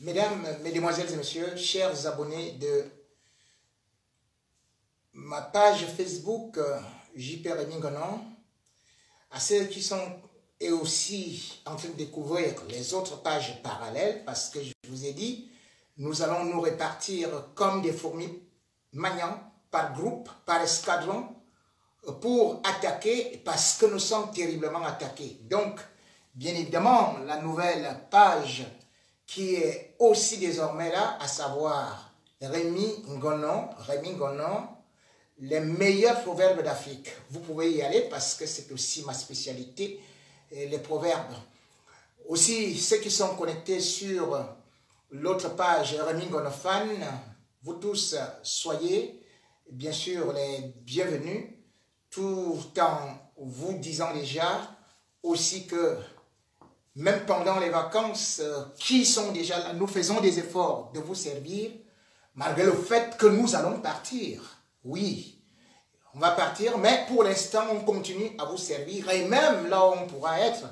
Mesdames, Mesdemoiselles et Messieurs, chers abonnés de ma page Facebook JP Rémi Gonon, à ceux qui sont et aussi en train de découvrir les autres pages parallèles, parce que je vous ai dit, nous allons nous répartir comme des fourmis maniant par groupe, par escadron, pour attaquer, parce que nous sommes terriblement attaqués. Donc, bien évidemment, la nouvelle page qui est aussi désormais là, à savoir Rémi Gonon, les meilleurs proverbes d'Afrique. Vous pouvez y aller parce que c'est aussi ma spécialité, les proverbes. Aussi, ceux qui sont connectés sur l'autre page Rémi Gonon Fan, vous tous soyez bien sûr les bienvenus, tout en vous disant déjà aussi que même pendant les vacances, qui sont déjà là, nous faisons des efforts de vous servir, malgré le fait que nous allons partir. Oui, on va partir, mais pour l'instant, on continue à vous servir. Et même là où on pourra être,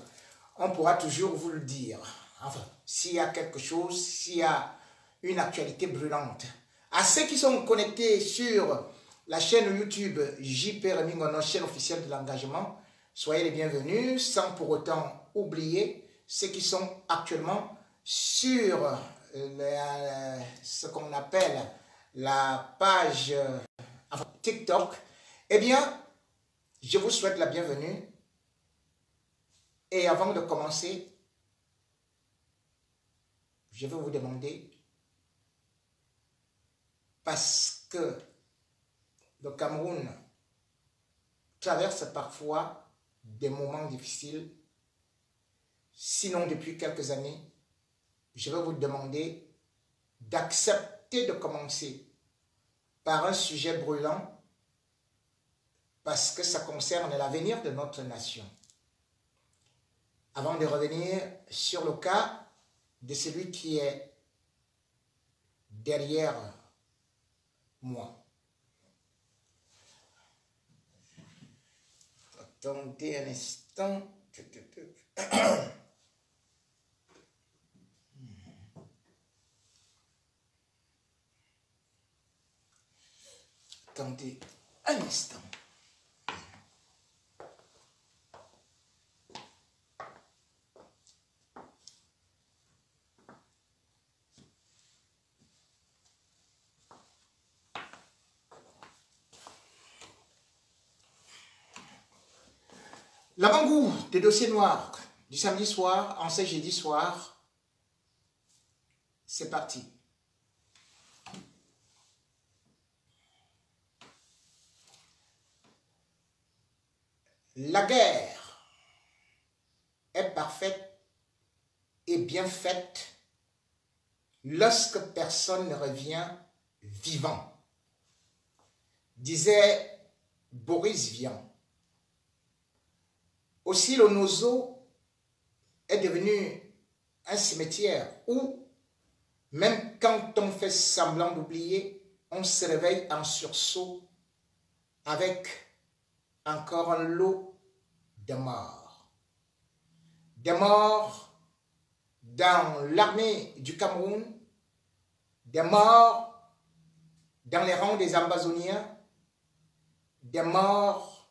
on pourra toujours vous le dire. Enfin, s'il y a quelque chose, s'il y a une actualité brûlante. À ceux qui sont connectés sur la chaîne YouTube JP Rémi Gonon, chaîne officielle de l'engagement, soyez les bienvenus, sans pour autant oublier ceux qui sont actuellement sur ce qu'on appelle la page TikTok. Eh bien, je vous souhaite la bienvenue. Et avant de commencer, je vais vous demander, parce que le Cameroun traverse parfois des moments difficiles, sinon depuis quelques années, je vais vous demander d'accepter de commencer par un sujet brûlant parce que ça concerne l'avenir de notre nation. Avant de revenir sur le cas de celui qui est derrière moi. Attendez un instant. Attendez un instant. L'avant-goût des dossiers noirs du samedi soir en ce jeudi soir, c'est parti. La guerre est parfaite et bien faite lorsque personne ne revient vivant, disait Boris Vian. Aussi, le Nozo est devenu un cimetière où, même quand on fait semblant d'oublier, on se réveille en sursaut avec encore un lot de morts. Des morts dans l'armée du Cameroun, des morts dans les rangs des Amazoniens, des morts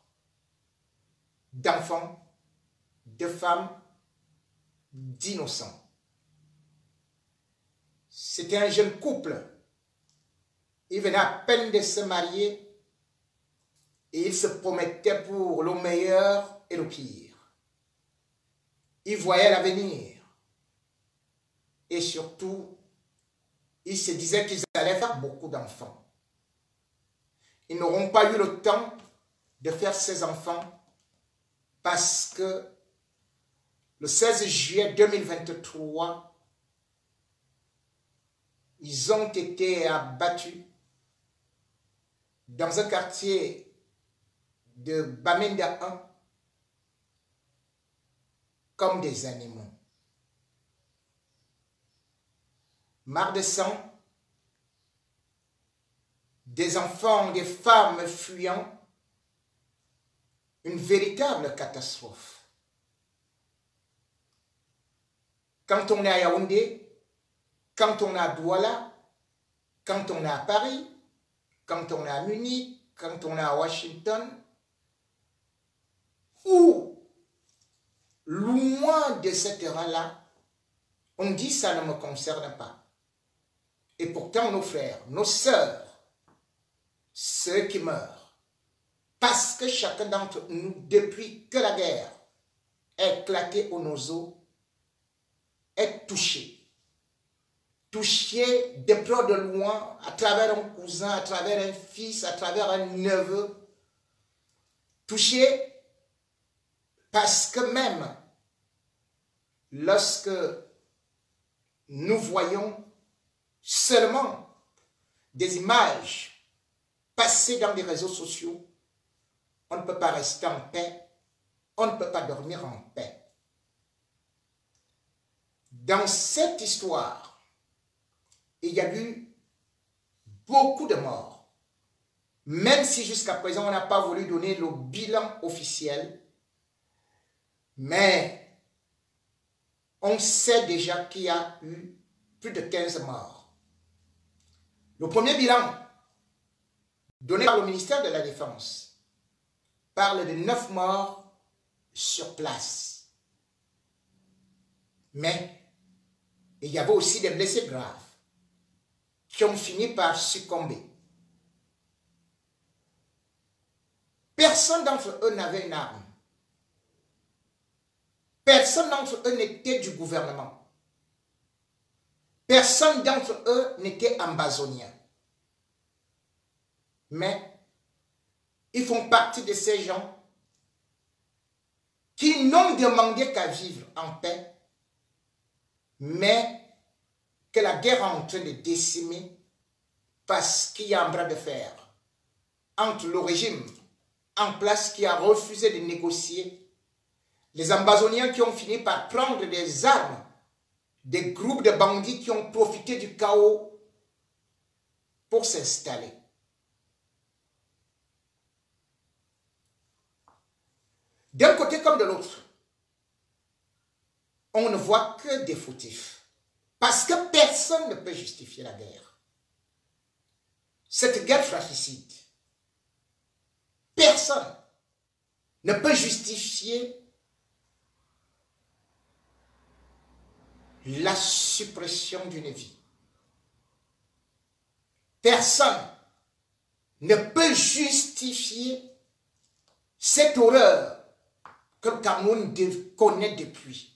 d'enfants, de femmes, d'innocents. C'était un jeune couple. Il venait à peine de se marier et il se promettait pour le meilleur et le pire. Il voyait l'avenir. Et surtout, il se disait qu'ils allaient faire beaucoup d'enfants. Ils n'auront pas eu le temps de faire ces enfants parce que le 16 juillet 2023, ils ont été abattus dans un quartier de Bamenda 1 comme des animaux. Marre de sang, des enfants, des femmes fuyant, une véritable catastrophe. Quand on est à Yaoundé, quand on est à Douala, quand on est à Paris, quand on est à Munich, quand on est à Washington, ou loin de ce terrain-là, on dit ça ne me concerne pas. Et pourtant nos frères, nos sœurs, ceux qui meurent, parce que chacun d'entre nous, depuis que la guerre est éclatée au nozo, est touché. Touché de près de loin, à travers un cousin, à travers un fils, à travers un neveu. Touché parce que même lorsque nous voyons seulement des images passer dans des réseaux sociaux, on ne peut pas rester en paix, on ne peut pas dormir en paix. Dans cette histoire, il y a eu beaucoup de morts, même si jusqu'à présent on n'a pas voulu donner le bilan officiel, mais on sait déjà qu'il y a eu plus de 15 morts. Le premier bilan donné par le ministère de la Défense parle de 9 morts sur place. Mais il y avait aussi des blessés graves qui ont fini par succomber. Personne d'entre eux n'avait une arme. Personne d'entre eux n'était du gouvernement. Personne d'entre eux n'était ambazonien. Mais ils font partie de ces gens qui n'ont demandé qu'à vivre en paix, mais que la guerre est en train de décimer parce qu'il y a un bras de fer entre le régime en place qui a refusé de négocier, les ambazoniens qui ont fini par prendre des armes, des groupes de bandits qui ont profité du chaos pour s'installer. D'un côté comme de l'autre, on ne voit que des fautifs. Parce que personne ne peut justifier la guerre. Cette guerre fratricide, personne ne peut justifier la suppression d'une vie. Personne ne peut justifier cette horreur que le Cameroun connaît depuis.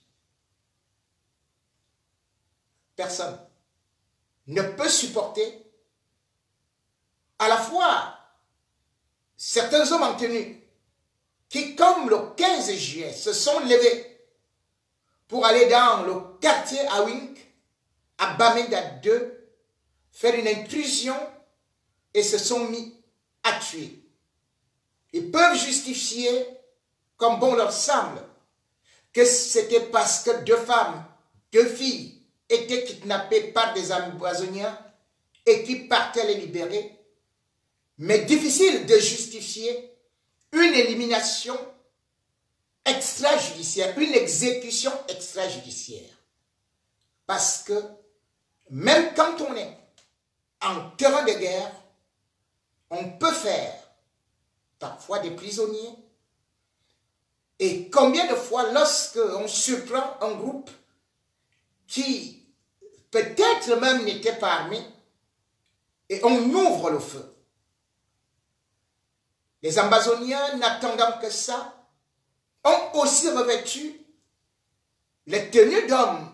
Personne ne peut supporter à la fois certains hommes en tenue qui, comme le 15 juillet, se sont levés pour aller dans le quartier Awink, à Bamenda 2, faire une intrusion et se sont mis à tuer. Ils peuvent justifier, comme bon leur semble, que c'était parce que 2 femmes, 2 filles, étaient kidnappés par des ambazoniens et qui partaient les libérer. Mais difficile de justifier une élimination extrajudiciaire, une exécution extrajudiciaire. Parce que même quand on est en terrain de guerre, on peut faire parfois des prisonniers. Et combien de fois, lorsque on surprend un groupe qui peut-être même n'était pas armé, et on ouvre le feu. Les ambazoniens, n'attendant que ça, ont aussi revêtu les tenues d'hommes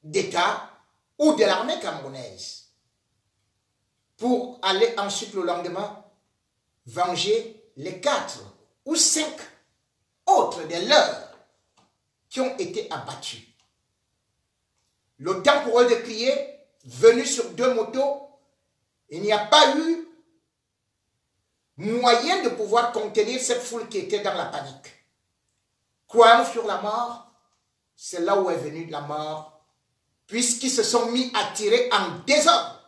d'État ou de l'armée camerounaise pour aller ensuite le lendemain venger les 4 ou 5 autres de leurs qui ont été abattus. Le temps pour eux de crier, venus sur 2 motos, il n'y a pas eu moyen de pouvoir contenir cette foule qui était dans la panique. Croyant sur la mort, c'est là où est venue la mort, puisqu'ils se sont mis à tirer en désordre.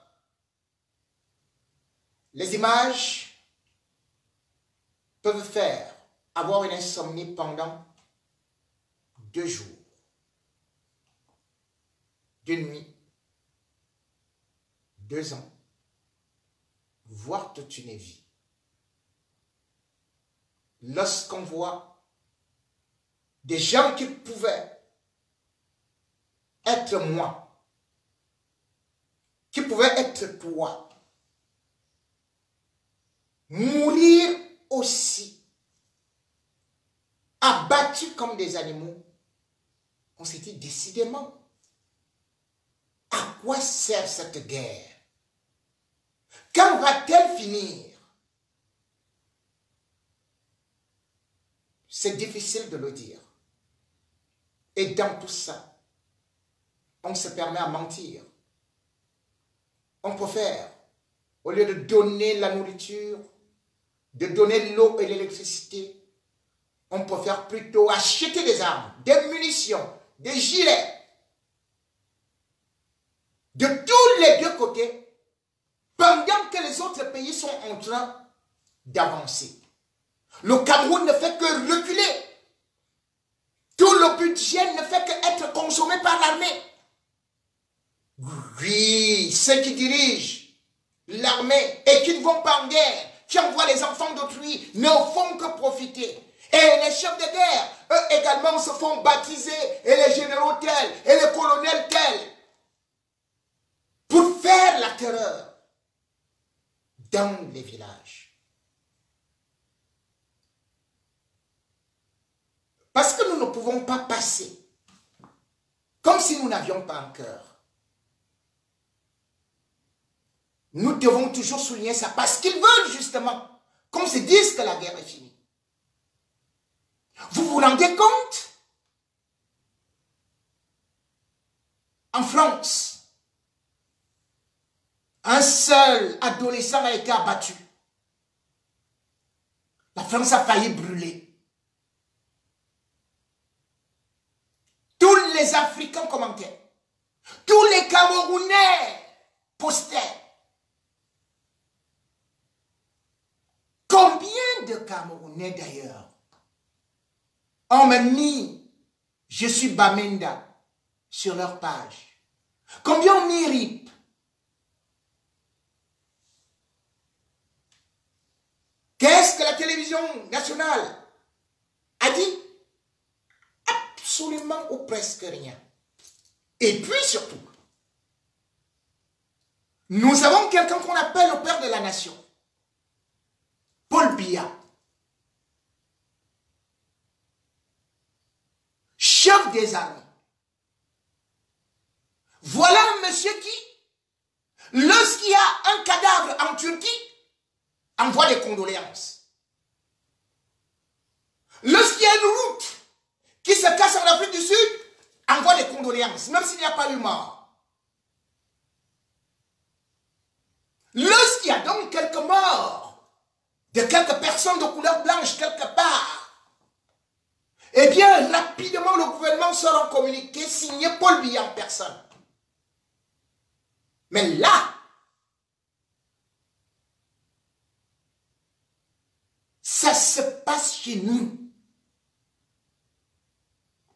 Les images peuvent faire avoir une insomnie pendant 2 jours. 2 nuits 2 ans, voire toute une vie. Lorsqu'on voit des gens qui pouvaient être moi, qui pouvaient être toi, mourir aussi, abattus comme des animaux, on s'est dit décidément, à quoi sert cette guerre? Quand va-t-elle finir? C'est difficile de le dire. Et dans tout ça, on se permet à mentir. On préfère, au lieu de donner la nourriture, de donner l'eau et l'électricité, on préfère plutôt acheter des armes, des munitions, des gilets, de tous les deux côtés, pendant que les autres pays sont en train d'avancer. Le Cameroun ne fait que reculer. Tout le budget ne fait qu'être consommé par l'armée. Oui, ceux qui dirigent l'armée et qui ne vont pas en guerre, qui envoient les enfants d'autrui, ne font que profiter. Et les chefs de guerre, eux également se font baptiser, et les généraux tels, et les colonels tels, pour faire la terreur dans les villages. Parce que nous ne pouvons pas passer comme si nous n'avions pas un cœur. Nous devons toujours souligner ça parce qu'ils veulent justement qu'on se dise que la guerre est finie. Vous vous rendez compte? En France, un seul adolescent a été abattu. La France a failli brûler. Tous les Africains commentaient. Tous les Camerounais postaient. Combien de Camerounais d'ailleurs ont mis « Je suis Bamenda » sur leur page? Combien ont mis RIP? Qu'est-ce que la télévision nationale a dit? Absolument ou presque rien. Et puis surtout, nous avons quelqu'un qu'on appelle le père de la nation, Paul Biya, chef des armées. Voilà un monsieur qui, lorsqu'il y a un cadavre en Turquie, envoie des condoléances. Lorsqu'il y a une route qui se casse en Afrique du Sud, envoie des condoléances, même s'il n'y a pas eu mort. Lorsqu'il y a donc quelques morts de quelques personnes de couleur blanche quelque part, eh bien, rapidement, le gouvernement sort en communiqué signé Paul Biya en personne. Mais là, ça se passe chez nous.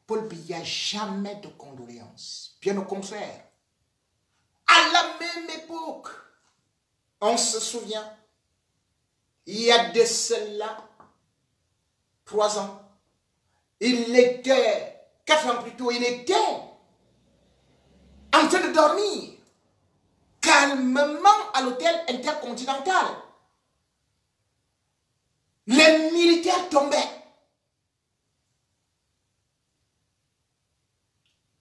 Paul Biya, jamais de condoléances. Bien au contraire. À la même époque, on se souvient, il y a de cela 3 ans, il était, 4 ans plus tôt, il était en train de dormir calmement à l'hôtel intercontinental. Les militaires tombaient.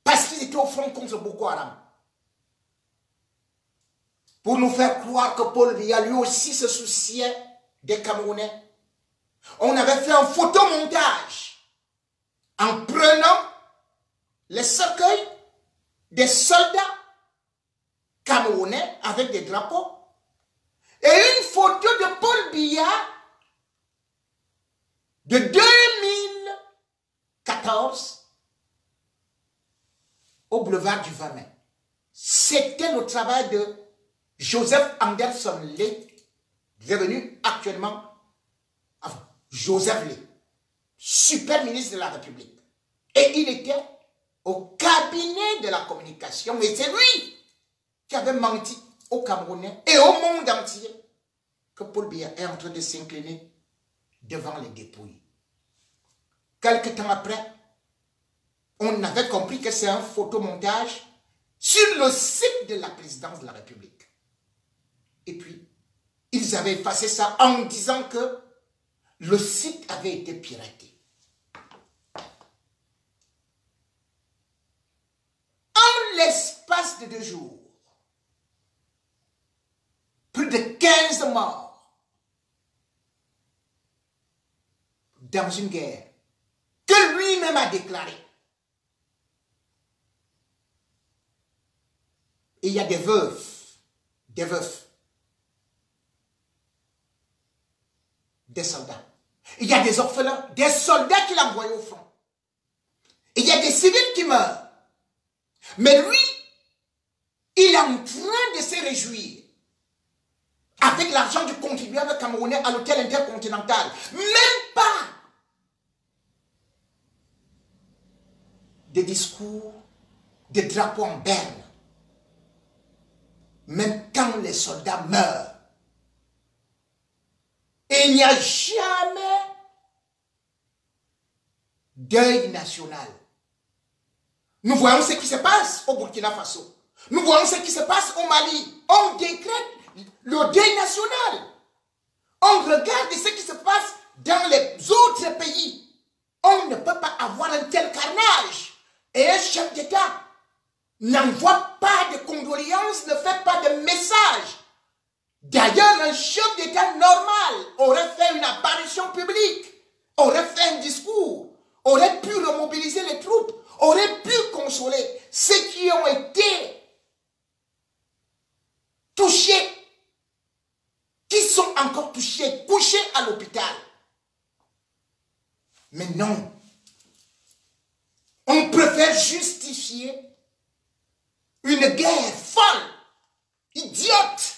Parce qu'ils étaient au front contre Boko Haram. Pour nous faire croire que Paul Biya, lui aussi, se souciait des Camerounais. On avait fait un photomontage en prenant les cercueils des soldats camerounais avec des drapeaux et une photo de Paul Biya de 2014 au boulevard du 20 mai. C'était le travail de Joseph Anderson Lee, devenu actuellement Joseph Lee, super ministre de la République. Et il était au cabinet de la communication, mais c'est lui qui avait menti aux Camerounais et au monde entier que Paul Biya est en train de s'incliner devant les dépouilles. Quelque temps après, on avait compris que c'est un photomontage sur le site de la présidence de la République. Et puis, ils avaient effacé ça en disant que le site avait été piraté. En l'espace de 2 jours, plus de 15 morts dans une guerre que lui-même a déclarée. Et il y a des veufs, des soldats. Il y a des orphelins, des soldats qu'il a envoyés au front. Et il y a des civils qui meurent. Mais lui, il est en train de se réjouir avec l'argent du contribuable camerounais à l'hôtel intercontinental. Même pas des discours, des drapeaux en berne. Même quand les soldats meurent. Et il n'y a jamais deuil national. Nous voyons ce qui se passe au Burkina Faso. Nous voyons ce qui se passe au Mali. On décrète le deuil national. On regarde ce qui se passe dans les autres pays. On ne peut pas avoir un tel carnage. Et un chef d'État n'envoie pas de condoléances, ne fait pas de messages. D'ailleurs, un chef d'État normal aurait fait une apparition publique, aurait fait un discours, aurait pu remobiliser les troupes, aurait pu consoler ceux qui ont été touchés, qui sont encore touchés, couchés à l'hôpital. Mais non, on préfère justifier une guerre folle, idiote,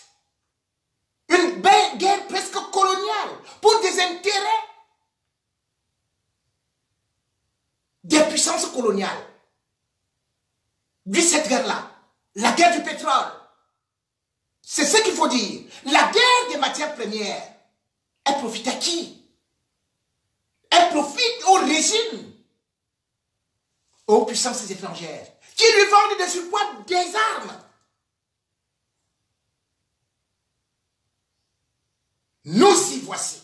une guerre presque coloniale pour des intérêts des puissances coloniales. Puis cette guerre-là, la guerre du pétrole, c'est ce qu'il faut dire. La guerre des matières premières, elle profite à qui? Elle profite au régime, aux puissances étrangères, qui lui vendent des surpoids des armes. Nous y voici.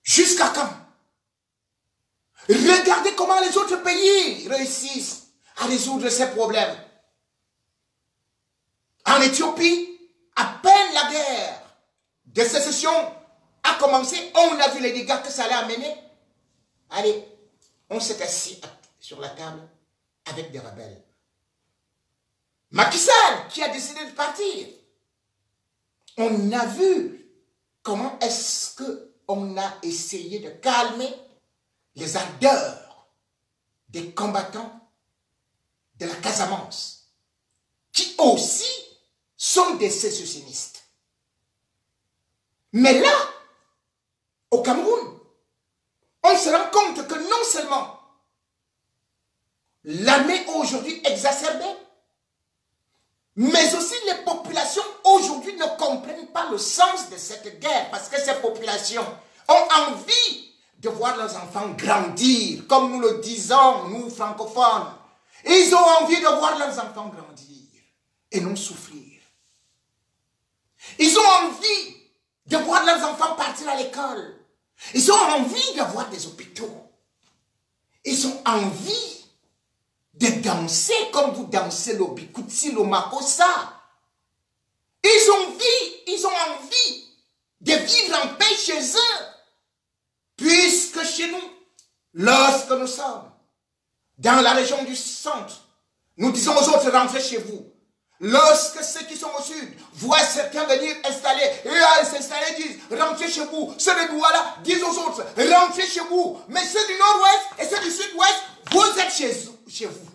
Jusqu'à quand? Regardez comment les autres pays réussissent à résoudre ces problèmes. En Éthiopie, à peine la guerre de sécession a commencé, on a vu les dégâts que ça allait amener. Allez, on s'est assis sur la table avec des rebelles. Macky Sall qui a décidé de partir. On a vu comment est-ce qu'on a essayé de calmer les ardeurs des combattants de la Casamance, qui aussi sont des sécessionnistes. Mais là, au Cameroun, on se rend compte que non seulement l'armée aujourd'hui exacerbée, mais aussi les populations aujourd'hui ne comprennent pas le sens de cette guerre, parce que ces populations ont envie de voir leurs enfants grandir, comme nous le disons, nous francophones. Ils ont envie de voir leurs enfants grandir et non souffrir. Ils ont envie de voir leurs enfants partir à l'école. Ils ont envie d'avoir des hôpitaux. Ils ont envie de danser comme vous dansez le bikutsi, le makossa. Ils ont envie de vivre en paix chez eux. Puisque chez nous, lorsque nous sommes dans la région du centre, nous disons aux autres, rentrez chez vous. Lorsque ceux qui sont au sud voient certains venir installer, et s'installer, disent, rentrez chez vous. Ceux de Douala disent aux autres, rentrez chez vous. Mais ceux du nord-ouest et ceux du sud-ouest, vous êtes chez vous.